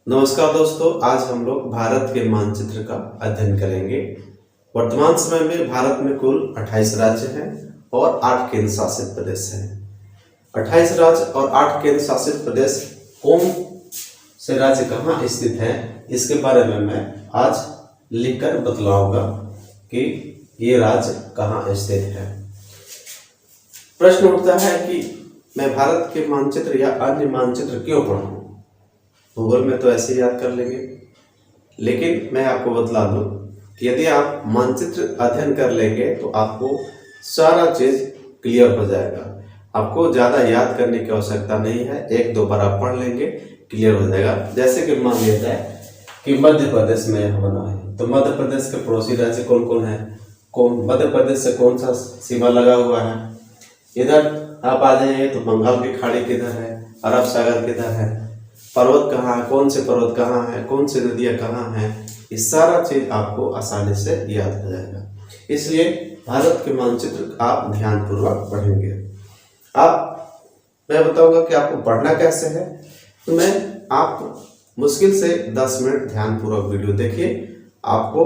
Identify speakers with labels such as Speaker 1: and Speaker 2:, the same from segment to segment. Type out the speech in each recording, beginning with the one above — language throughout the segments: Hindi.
Speaker 1: नमस्कार दोस्तों, आज हम लोग भारत के मानचित्र का अध्ययन करेंगे। वर्तमान समय में भारत में कुल 28 राज्य हैं और 8 केंद्र शासित प्रदेश हैं। 28 राज्य और 8 केंद्र शासित प्रदेश कौन से राज्य कहाँ स्थित हैं, इसके बारे में मैं आज लिखकर बतलाऊंगा कि ये राज्य कहाँ स्थित है। प्रश्न उठता है कि मैं भारत के मानचित्र या अन्य मानचित्र क्यों पढ़ूं? गूगल में तो ऐसे ही याद कर लेंगे, लेकिन मैं आपको बतला दूं कि यदि आप मानचित्र अध्ययन कर लेंगे तो आपको सारा चीज क्लियर हो जाएगा। आपको ज़्यादा याद करने की आवश्यकता नहीं है, एक दो बार आप पढ़ लेंगे क्लियर हो जाएगा। जैसे कि मान लिया जाए कि मध्य प्रदेश में यह बना है, तो मध्य प्रदेश के पड़ोसी राज्य कौन कौन है, कौन मध्य प्रदेश से कौन सा सीमा लगा हुआ है। इधर आप आ जाइए तो बंगाल की खाड़ी किधर है, अरब सागर किधर है, पर्वत कहाँ है, कौन से पर्वत कहाँ है, कौन सी नदियाँ कहाँ हैं, ये सारा चीज आपको आसानी से याद हो जाएगा। इसलिए भारत के मानचित्र आप ध्यानपूर्वक पढ़ेंगे। मैं बताऊंगा कि आपको पढ़ना कैसे है, तो आप मुश्किल से 10 मिनट ध्यानपूर्वक वीडियो देखिए, आपको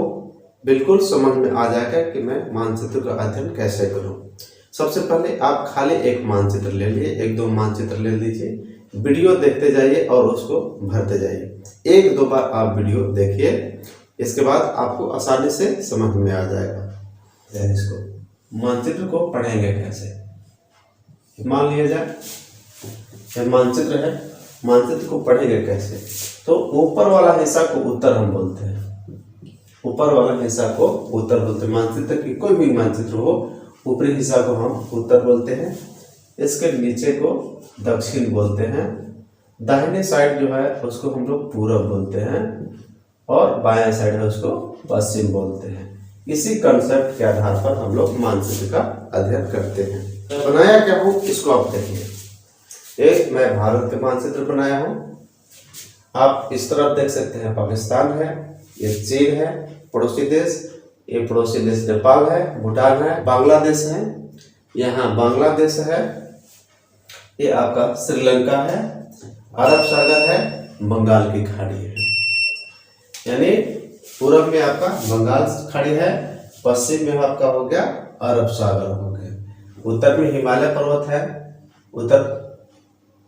Speaker 1: बिल्कुल समझ में आ जाएगा कि मैं मानचित्र का अध्ययन कैसे करूं। सबसे पहले आप खाली एक मानचित्र ले लिए, एक दो मानचित्र ले लीजिए, वीडियो देखते जाइए और उसको भरते जाइए। एक दो बार आप वीडियो देखिए, इसके बाद आपको आसानी से समझ में आ जाएगा। इसको मानचित्र को पढ़ेंगे कैसे, मान लिया जाए यह मानचित्र है, मानचित्र को पढ़ेंगे कैसे। तो ऊपर वाला हिस्सा को उत्तर हम बोलते हैं, ऊपर वाला हिस्सा को उत्तर बोलते हैं। मानचित्र की कोई भी मानचित्र हो, ऊपरी हिस्सा को हम उत्तर बोलते हैं, इसके नीचे को दक्षिण बोलते हैं, दाहिने साइड जो है उसको हम लोग पूरब बोलते हैं और बाएं साइड है उसको पश्चिम बोलते हैं। इसी कंसेप्ट के आधार पर हम लोग मानचित्र का अध्ययन करते हैं। तो बनाया क्या हूँ इसको आप देखिए। एक मैं भारत के मानचित्र बनाया हूँ, आप इस तरफ देख सकते हैं पाकिस्तान है, ये चीन है पड़ोसी देश, ये पड़ोसी देश नेपाल है, भूटान है, बांग्लादेश है, यहाँ बांग्लादेश है, ये आपका श्रीलंका है, अरब सागर है, बंगाल की खाड़ी है। यानी पूरब में आपका बंगाल खाड़ी है, पश्चिम में आपका हो गया अरब सागर हो गया, उत्तर में हिमालय पर्वत है, उत्तर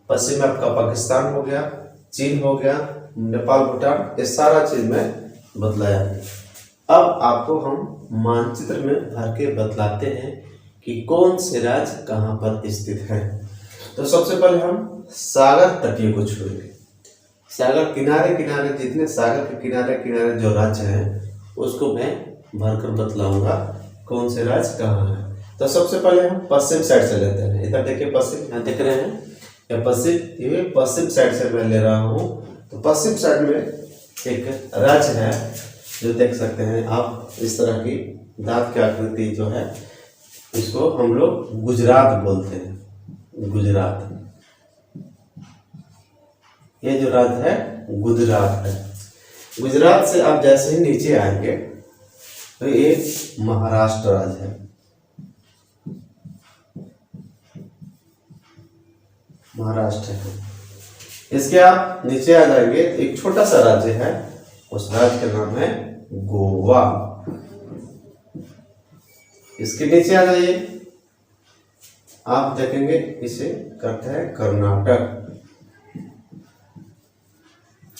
Speaker 1: पश्चिम में आपका पाकिस्तान हो गया, चीन हो गया, नेपाल, भूटान, ये सारा चीज में बतलाया है। अब आपको हम मानचित्र में भर के बतलाते हैं कि कौन से राज्य कहाँ पर स्थित है। तो सबसे पहले हम सागर तटीय को छोड़ेंगे। सागर किनारे किनारे, जितने सागर के किनारे किनारे जो राज्य हैं उसको मैं भरकर बतलाऊंगा कौन से राज्य कहाँ है। तो सबसे पहले हम पश्चिम साइड से लेते हैं। इधर देखिए पश्चिम, यहाँ देख रहे हैं या ये पश्चिम साइड से मैं ले रहा हूँ। तो पश्चिम साइड में एक राज्य है जो देख सकते हैं आप, इस तरह की दांत की आकृति जो है, इसको हम लोग गुजरात बोलते हैं। गुजरात, ये जो राज्य है गुजरात है। गुजरात से आप जैसे ही नीचे आएंगे तो ये महाराष्ट्र राज्य है। महाराष्ट्र है। इसके आप नीचे आ जाएंगे तो एक छोटा सा राज्य है, उस राज्य का नाम है गोवा। इसके नीचे आ जाइए, आप देखेंगे इसे करते हैं कर्नाटक।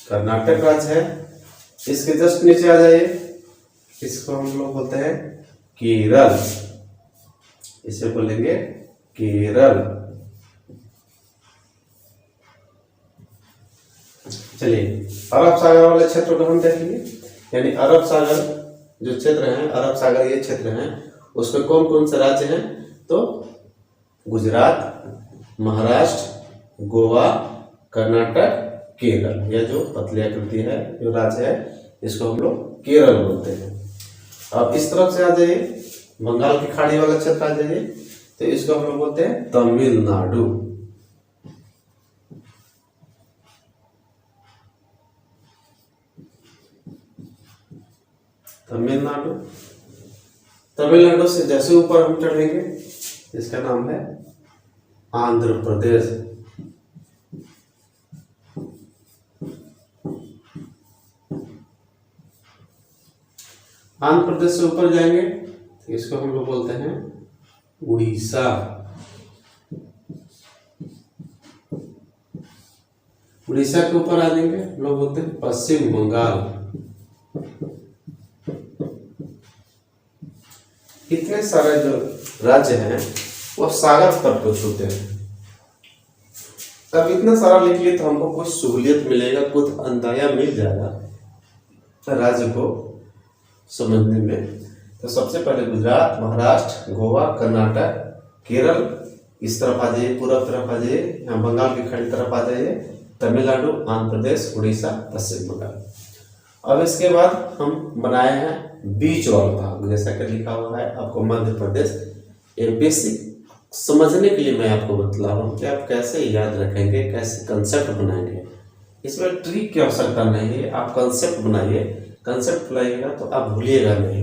Speaker 1: कर्नाटक राज्य है। इसके जस्ट नीचे आ जाइए, इसको हम लोग बोलते हैं केरल, इसे बोलेंगे केरल। चलिए अरब सागर वाले क्षेत्र को हम देखेंगे। यानी अरब सागर जो क्षेत्र है, अरब सागर ये क्षेत्र है, उसमें कौन कौन से राज्य हैं, तो गुजरात, महाराष्ट्र, गोवा, कर्नाटक, केरल। यह जो पतली आकृति है जो राज्य है, इसको हम लोग केरल बोलते हैं। अब इस तरफ से आ जाइए, बंगाल की खाड़ी वाला क्षेत्र आ जाइए, तो इसको हम लोग बोलते हैं तमिलनाडु। तमिलनाडु, तमिलनाडु से जैसे ऊपर हम चढ़ेंगे, इसका नाम है आंध्र प्रदेश। आंध्र प्रदेश से ऊपर जाएंगे तो इसको हम लोग बोलते हैं उड़ीसा। उड़ीसा के ऊपर आ जाएंगे हम लोग बोलते हैं पश्चिम बंगाल। इतने सारे जो राज्य हैं वो सागर तट को छूते हैं। अब इतना सारा लिख लिए तो हमको कुछ सहूलियत मिलेगा, कुछ अंदाजा मिल जाएगा राज्य को समझने में। तो सबसे पहले गुजरात, महाराष्ट्र, गोवा, कर्नाटक, केरल, इस तरफ आ जाइए, पूर्व तरफ आ जाइए, यहाँ बंगाल की खाड़ी तरफ आ जाइए, तमिलनाडु, आंध्र प्रदेश, उड़ीसा, पश्चिम बंगाल। अब इसके बाद हम बनाए हैं बीच वाला भाग, जैसा कि लिखा हुआ है आपको मध्य प्रदेश। ये बेसिक समझने के लिए मैं आपको बतला रहा हूँ कि आप कैसे याद रखेंगे, कैसे कंसेप्ट बनाएंगे। इसमें ट्रिक की आवश्यकता नहीं है, आप कंसेप्ट बनाइए। कंसेप्ट बनाइएगा तो आप भूलिएगा नहीं।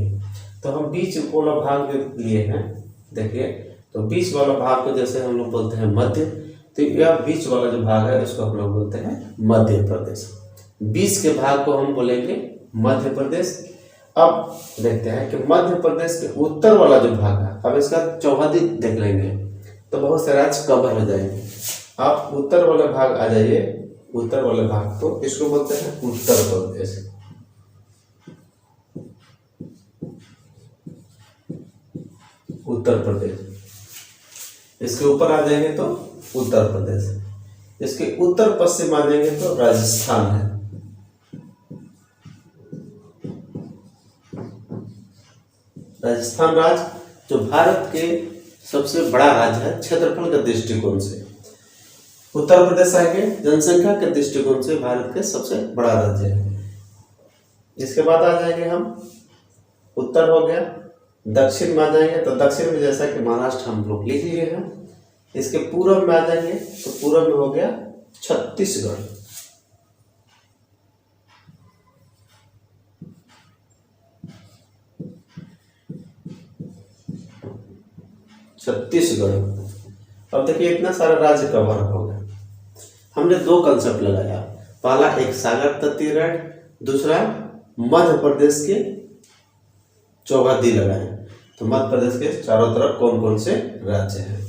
Speaker 1: तो हम बीच वाला भाग लिए हैं, देखिए। तो बीच वाला भाग को जैसे हम लोग बोलते हैं मध्य, तो यह बीच वाला जो भाग है इसको हम लोग बोलते हैं मध्य प्रदेश। बीच के भाग को हम बोलेंगे मध्य प्रदेश। अब देखते हैं कि मध्य प्रदेश के उत्तर वाला जो भाग है, अब इसका चौहदी देख लेंगे तो बहुत से राज्य कवर हो जाएंगे। आप उत्तर वाले भाग आ जाइए, उत्तर वाले भाग तो इसको बोलते हैं उत्तर प्रदेश। उत्तर प्रदेश इसके ऊपर आ जाएंगे तो उत्तर प्रदेश, इसके उत्तर पश्चिम आ जाएंगे तो राजस्थान है। राजस्थान राज्य जो भारत के सबसे बड़ा राज्य है क्षेत्रफल के दृष्टिकोण से। उत्तर प्रदेश आगे जनसंख्या के दृष्टिकोण से भारत के सबसे बड़ा राज्य है। इसके बाद आ जाएंगे हम, उत्तर हो गया, दक्षिण में आ जाएंगे तो दक्षिण में जैसा कि महाराष्ट्र हम लोग लिख लिए हैं। इसके पूर्व में आ जाएंगे तो पूर्व में हो गया छत्तीसगढ़। छत्तीसगढ़। अब देखिए इतना सारा राज्य कवर हो गया। हमने दो कंसेप्ट लगाया, पहला एक सागर तटीय राज्य, दूसरा मध्य प्रदेश के चौहदी लगाए। तो मध्य प्रदेश के चारों तरफ कौन कौन से राज्य हैं।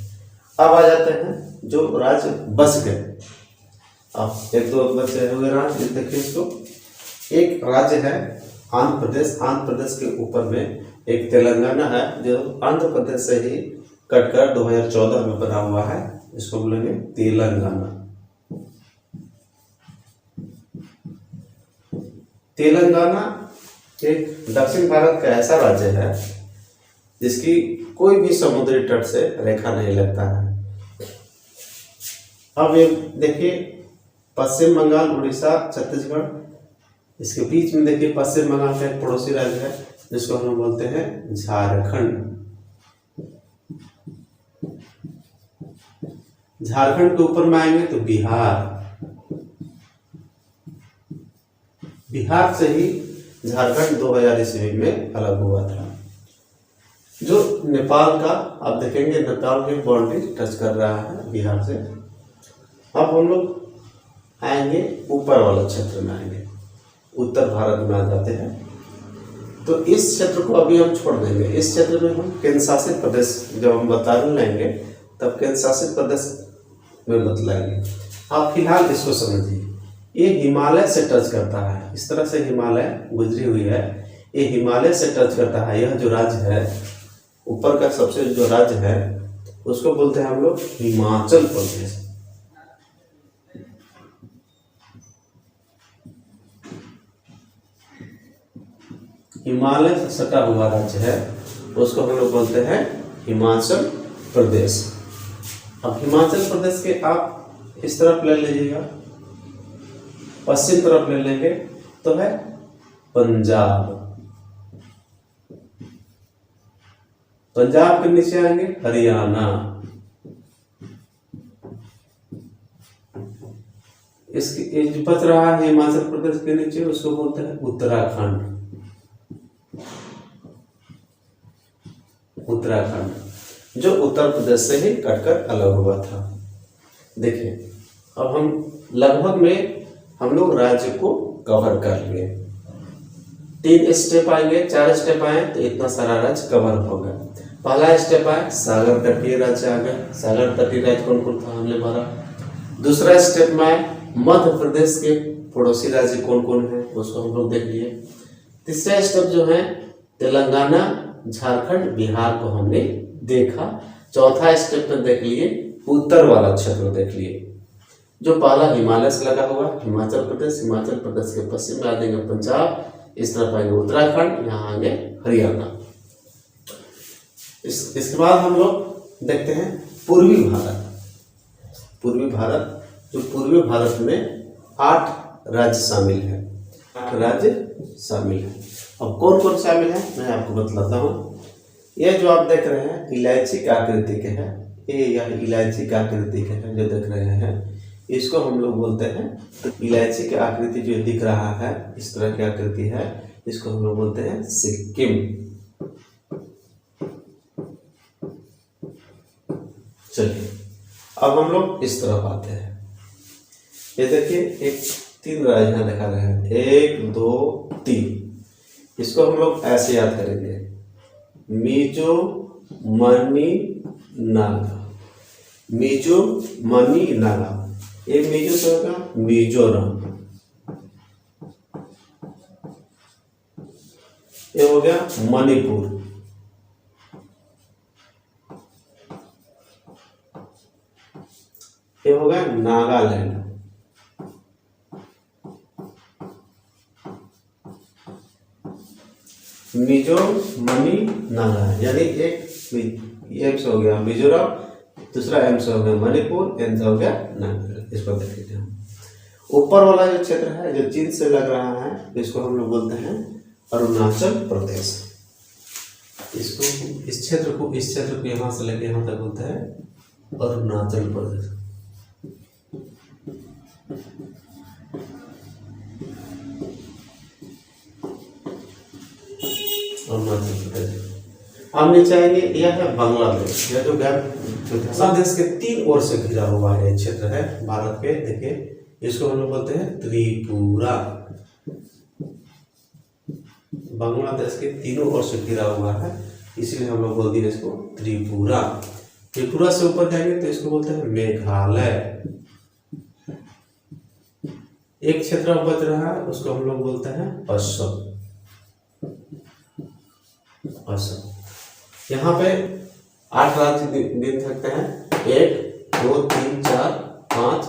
Speaker 1: अब आ जाते हैं जो राज्य बच गए। अब एक दो बचे हुए राज्य देखिए इसको। एक राज्य है आंध्र प्रदेश। आंध्र प्रदेश के ऊपर में एक तेलंगाना है जो आंध्र प्रदेश से ही कटकर 2014 में बना हुआ है, इसको बोलेंगे तेलंगाना। तेलंगाना एक दक्षिण भारत का ऐसा राज्य है जिसकी कोई भी समुद्री तट से रेखा नहीं लगता है। अब ये देखिए पश्चिम बंगाल, उड़ीसा, छत्तीसगढ़, इसके बीच में देखिए पश्चिम बंगाल का एक पड़ोसी राज्य है जिसको हम बोलते हैं झारखंड। झारखंड के ऊपर में आएंगे तो बिहार। बिहार से ही झारखंड 2000 ईस्वी में अलग हुआ था। जो नेपाल का आप देखेंगे, नेपाल की बाउंड्री टच कर रहा है बिहार से। अब हम लोग आएंगे ऊपर वाले क्षेत्र में आएंगे, उत्तर भारत में आ जाते हैं। तो इस क्षेत्र को अभी हम छोड़ देंगे। इस क्षेत्र में हम केंद्र शासित प्रदेश जब हम बता लेंगे तब केंद्र शासित प्रदेश में बतलाएंगे। आप फिलहाल इसको समझिए, ये हिमालय से टच करता है, इस तरह से हिमालय गुजरी हुई है, ये हिमालय से टच करता है। यह जो राज्य है ऊपर का सबसे जो राज्य है उसको बोलते हैं हम लोग हिमाचल प्रदेश। हिमालय से सटा हुआ राज्य है उसको हम लोग बोलते हैं हिमाचल प्रदेश। अब हिमाचल प्रदेश के आप इस तरफ ले लीजिएगा, पश्चिम तरफ ले लेंगे तो है पंजाब। पंजाब के नीचे आएंगे हरियाणा। इसके जो बच रहा है हिमाचल प्रदेश के नीचे उसको बोलते हैं उत्तराखंड। उत्तराखंड जो उत्तर प्रदेश से ही कटकर अलग हुआ था। देखिए अब हम लगभग में हम लोग राज्य को कवर कर लिए। 3 स्टेप आएंगे, 4 स्टेप आए तो इतना सारा राज्य कवर होगा। पहला स्टेप आए सागर तटीय राज्य आ गया, सागर तटीय राज्य कौन कौन था हमने भरा। दूसरा स्टेप में आए मध्य प्रदेश के पड़ोसी राज्य कौन कौन है उसको हम लोग देख लिए। तीसरा स्टेप जो है तेलंगाना, झारखंड, बिहार को हमने देखा। चौथा स्टेप में देख लिए उत्तर वाला क्षेत्र देख लिए, जो पहला हिमालय से लगा हुआ हिमाचल प्रदेश, हिमाचल प्रदेश के पश्चिम में आ जाएंगे पंजाब, इस तरफ आएंगे उत्तराखंड, यहाँ आएंगे हरियाणा। इसके बाद हम लोग देखते हैं पूर्वी भारत। पूर्वी भारत, जो पूर्वी भारत में 8 राज्य शामिल है, 8 राज्य शामिल है। अब कौन कौन शामिल है मैं आपको बतलाता हूँ। ये जो आप देख रहे हैं इलायची की आकृति के है, यह इलायची की आकृति के है जो देख रहे हैं, इसको हम लोग बोलते हैं। तो इलायची की आकृति जो दिख रहा है इस तरह की आकृति है, इसको हम लोग बोलते हैं सिक्किम। चलिए अब हम लोग इस तरफ आते हैं। ये देखिए एक 3 राज्य यहाँ दिखा रहे हैं, 1 2 3। इसको हम लोग ऐसे याद करेंगे, मिजो, मणि, नागा। मिजो, मणि, नागा। एक मिजो से होगा मिजोरम, ये हो गया मणिपुर, ये हो गया नागालैंड, मिजो, मणि, नागा, यानी एक एम से हो गया मिजोरम, दूसरा एम से हो गया मणिपुर, एम से हो गया नागालैंड। इस पर देख लीजिए। ऊपर वाला जो क्षेत्र है जो चीन से लग रहा है इसको हम लोग बोलते हैं अरुणाचल प्रदेश। इसको इस क्षेत्र को यहाँ से लेके यहाँ तक बोलते हैं अरुणाचल प्रदेश। अरुणाचल प्रदेश। अब नीचे आएंगे, यह है बांग्लादेश। यह जो बांग्लादेश के 3 ओर से घिरा हुआ है क्षेत्र है भारत के। देखिए इसको हम लोग बोलते हैं त्रिपुरा। बांग्लादेश के तीनों ओर से घिरा हुआ है, इसलिए हम लोग बोल दिए इसको त्रिपुरा। त्रिपुरा से ऊपर जाएंगे तो इसको बोलते हैं मेघालय। एक क्षेत्र बच रहा है उसको हम लोग बोलते हैं असम। असम, यहाँ पे 8 राज्य गिन सकते हैं, 1 2 3 4 5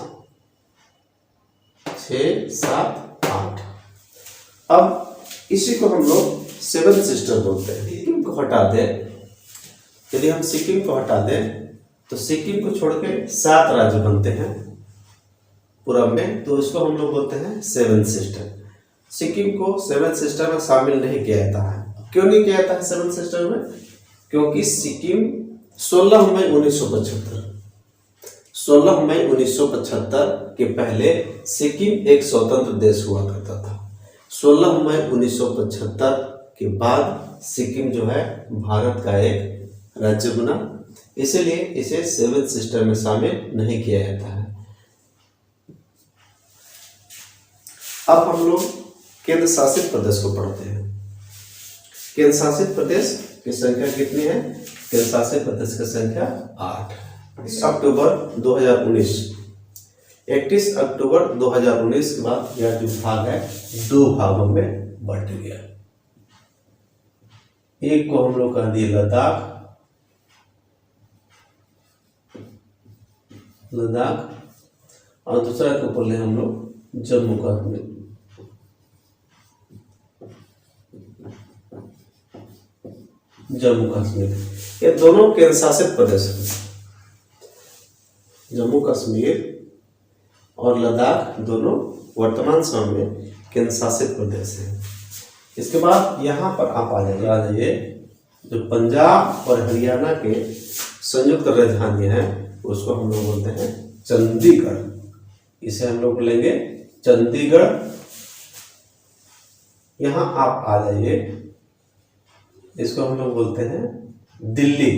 Speaker 1: 6 7 8। अब इसी को हम लोग 7 सिस्टर बोलते हैं। सिक्किम को हटा दें, यदि हम सिक्किम को हटा दें तो सिक्किम को छोड़ के 7 राज्य बनते हैं पूरब में, तो इसको हम लोग बोलते हैं 7 सिस्टर। सिक्किम को 7 सिस्टर में शामिल नहीं किया जाता है। क्यों नहीं किया जाता है 7 सिस्टर में? क्योंकि सिक्किम 16 मई 1975 के पहले सिक्किम एक स्वतंत्र देश हुआ करता था। 16 मई 1975 के बाद सिक्किम जो है भारत का एक राज्य बना, इसीलिए इसे 7 सिस्टर में शामिल नहीं किया जाता है। अब हम लोग केंद्र शासित प्रदेश को पढ़ते हैं। केंद्र शासित प्रदेश की संख्या कितनी है? केंद्र शासित प्रदेश की संख्या 8। अक्टूबर 2019, 31 अक्टूबर 2019 के बाद यह जो भाग है 2 भागों में बंट गया। एक को हम लोग कह दिए लद्दाख, और दूसरा को बोले हम लोग जम्मू कश्मीर। जम्मू कश्मीर, ये दोनों केंद्र शासित प्रदेश हैं। जम्मू कश्मीर और लद्दाख दोनों वर्तमान समय में केंद्र शासित प्रदेश हैं। इसके बाद यहाँ पर आप आ जाइए, जो पंजाब और हरियाणा के संयुक्त राजधानी है उसको हम लोग बोलते हैं चंडीगढ़। इसे हम लोग बोलेंगे चंडीगढ़। यहाँ आप आ जाइए, इसको हम लोग बोलते हैं दिल्ली।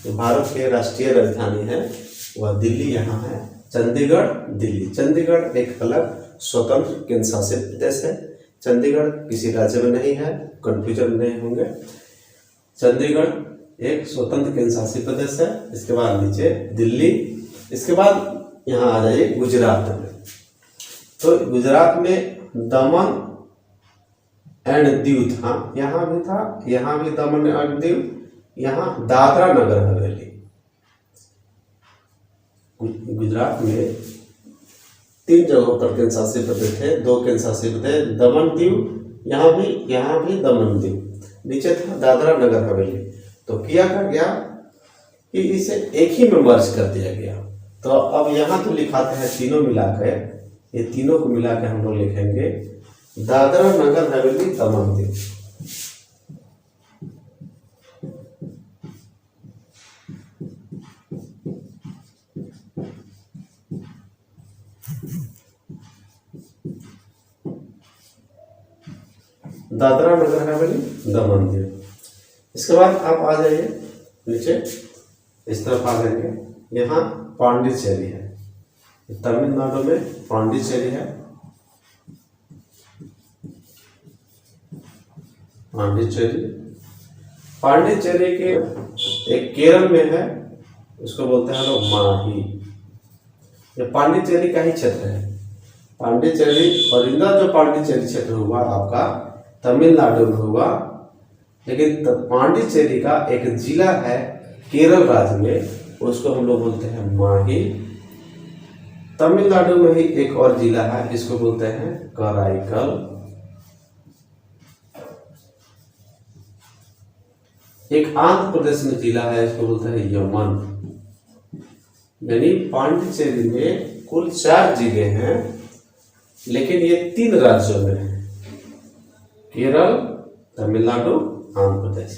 Speaker 1: तो भारत के राष्ट्रीय राजधानी है वह दिल्ली, यहाँ है चंडीगढ़, दिल्ली। चंडीगढ़ एक अलग स्वतंत्र केंद्र शासित प्रदेश है। चंडीगढ़ किसी राज्य में नहीं है, कंफ्यूजन नहीं होंगे। चंडीगढ़ एक स्वतंत्र केंद्र शासित प्रदेश है। इसके बाद नीचे दिल्ली, इसके बाद यहाँ आ जाइए गुजरात में। तो गुजरात में दमन एंड दीव था, यहाँ भी था, यहाँ भी दमन एंड दीव, यहाँ दादरा नगर हवेली। गुजरात में 3 जगहों पर केंद्र शासित प्रदेश थे, 2 केंद्र शासित प्रदेश, दमन दीव, यहाँ भी दमन दीव, नीचे था दादरा नगर हवेली। तो किया गया कि इसे एक ही में मर्ज कर दिया गया। तो अब यहाँ तो लिखाते हैं तीनों मिलाकर, ये तीनों को मिलाकर हम लोग लिखेंगे दादरा नगर हवेली दमन दीव। दादरा नगर हवेली दमन दीव। इसके बाद आप आ जाइए नीचे, इस तरफ आ जाएंगे, यहाँ पांडिचेरी है, तमिलनाडु में पांडिचेरी है। पांडिचेरी के एक केरल में है, उसको बोलते हैं लोग माही। ये पांडिचेरी का ही क्षेत्र है। पांडिचेरी और इधर जो पांडिचेरी क्षेत्र हुआ आपका तमिलनाडु में हुआ, लेकिन पांडिचेरी का एक जिला है केरल राज्य में, उसको हम लोग बोलते हैं माही। तमिलनाडु में ही एक और जिला है, इसको बोलते हैं कराईकल। एक आंध्र प्रदेश में जिला है, इसको बोलते हैं यमन। यानी पांडिचेरी में कुल 4 जिले हैं, लेकिन ये 3 राज्यों में है, केरल, तमिलनाडु, आंध्र प्रदेश।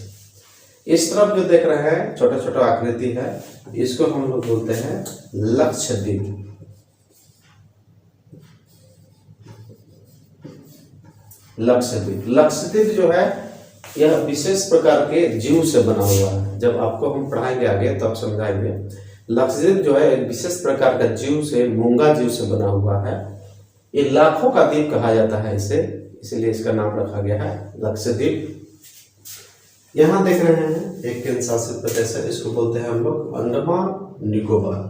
Speaker 1: इस तरफ जो देख रहे हैं छोटा छोटा आकृति है, इसको हम लोग बोलते हैं लक्षद्वीप। लक्षद्वीप जो है यह विशेष प्रकार के जीव से बना हुआ है। जब आपको हम पढ़ाएंगे आगे तब समझाएंगे। लक्षद्वीप जो है एक विशेष प्रकार का जीव से, मूंगा जीव से बना हुआ है। ये लाखों का द्वीप कहा जाता है इसे, इसलिए इसका नाम रखा गया है लक्षद्वीप। यहाँ देख रहे हैं एक केंद्र शासित प्रदेश है, इसको बोलते हैं हम लोग अंडमान निकोबार।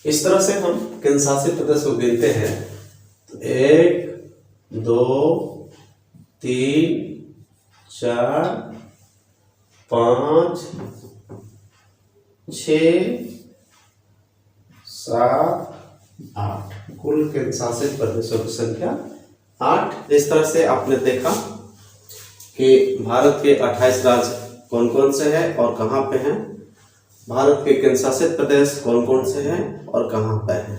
Speaker 1: इस तरह से हम केंद्र शासित प्रदेश को गिनते हैं तो 1 2 3 4 5 6 7 8, कुल केंद्र शासित प्रदेशों की संख्या 8। इस तरह से आपने देखा कि भारत के 28 राज्य कौन कौन से हैं और कहाँ पे हैं, भारत के केंद्र शासित प्रदेश कौन कौन से हैं और कहाँ पे हैं,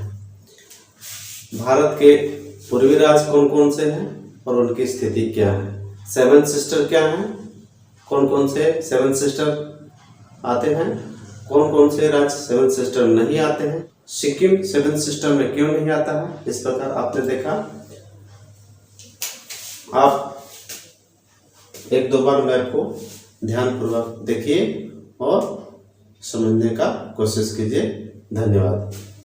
Speaker 1: भारत के पूर्वी राज्य कौन कौन से हैं और उनकी स्थिति क्या है, 7 सिस्टर क्या हैं, कौन कौन से 7 सिस्टर आते हैं, कौन कौन से राज्य 7 सिस्टर नहीं आते हैं, सिक्किम 7 सिस्टर में क्यों नहीं आता है। इस प्रकार आपने देखा। आप 1-2 बार मैप को ध्यानपूर्वक देखिए और समझने का कोशिश कीजिए। धन्यवाद।